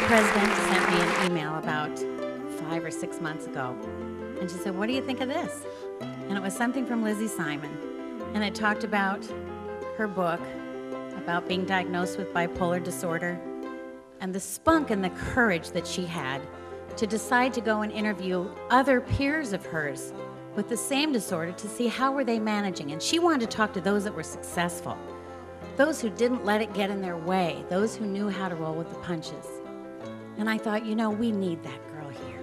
President sent me an email about 5 or 6 months ago, and she said, "What do you think of this?" And it was something from Lizzie Simon, and it talked about her book, about being diagnosed with bipolar disorder, and the spunk and the courage that she had to decide to go and interview other peers of hers with the same disorder to see how were they managing. And she wanted to talk to those that were successful, those who didn't let it get in their way, those who knew how to roll with the punches. And I thought, you know, we need that girl here.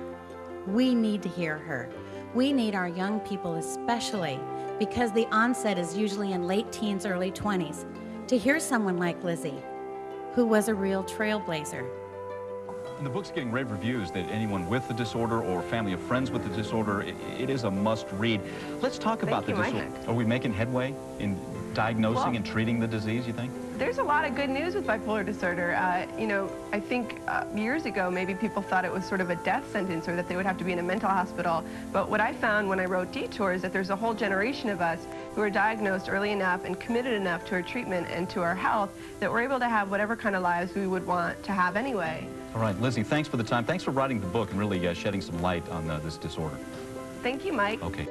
We need to hear her. We need our young people especially, because the onset is usually in late teens, early 20s, to hear someone like Lizzie, who was a real trailblazer. And the book's getting rave reviews that anyone with the disorder or family of friends with the disorder, it is a must read. Let's talk about the disorder. Are we making headway in diagnosing and treating the disease, you think? There's a lot of good news with bipolar disorder. You know, I think years ago, maybe people thought it was sort of a death sentence or that they would have to be in a mental hospital. But what I found when I wrote Detour is that there's a whole generation of us who are diagnosed early enough and committed enough to our treatment and to our health that we're able to have whatever kind of lives we would want to have anyway. All right, Lizzie, thanks for the time. Thanks for writing the book and really shedding some light on this disorder. Thank you, Mike. Okay.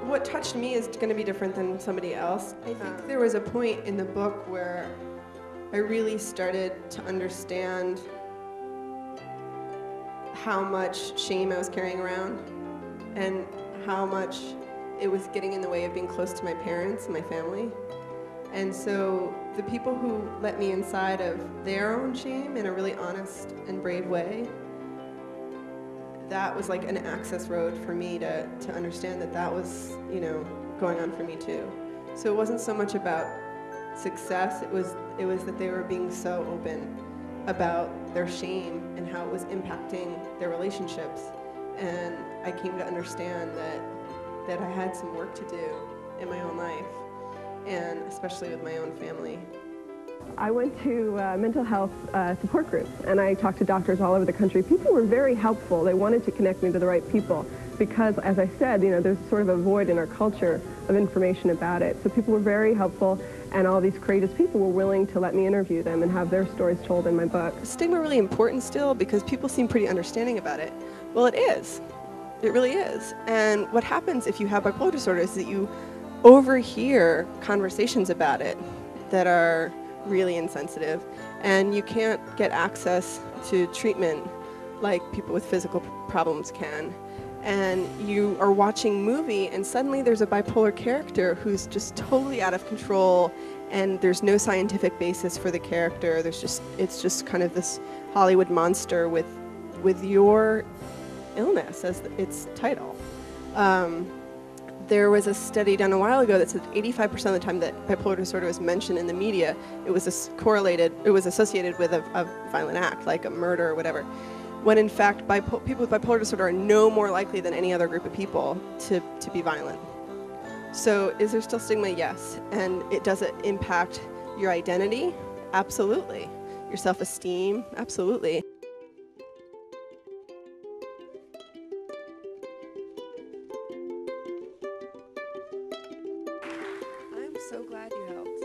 What touched me is going to be different than somebody else. I think there was a point in the book where I really started to understand how much shame I was carrying around and how much it was getting in the way of being close to my parents and my family. And so the people who let me inside of their own shame in a really honest and brave way, that was like an access road for me to understand that that was, you know, going on for me too. So it wasn't so much about success, it was that they were being so open about their shame and how it was impacting their relationships. And I came to understand that I had some work to do in my own life, and especially with my own family. I went to mental health support groups, and I talked to doctors all over the country. People were very helpful. They wanted to connect me to the right people because, as I said, you know, there's sort of a void in our culture of information about it. So people were very helpful, and all these courageous people were willing to let me interview them and have their stories told in my book. Is stigma really important still? Because people seem pretty understanding about it. Well, it is. It really is. And what happens if you have bipolar disorder is that you overhear conversations about it that are really insensitive, and you can't get access to treatment like people with physical problems can. And you are watching a movie and suddenly there's a bipolar character who's just totally out of control, and there's no scientific basis for the character. It's just kind of this Hollywood monster with your illness as its title. There was a study done a while ago that said 85% of the time that bipolar disorder was mentioned in the media, it was associated with a violent act, like a murder or whatever. When in fact, people with bipolar disorder are no more likely than any other group of people to be violent. So is there still stigma? Yes. And does it impact your identity? Absolutely. Your self-esteem? Absolutely. I'm so glad you helped.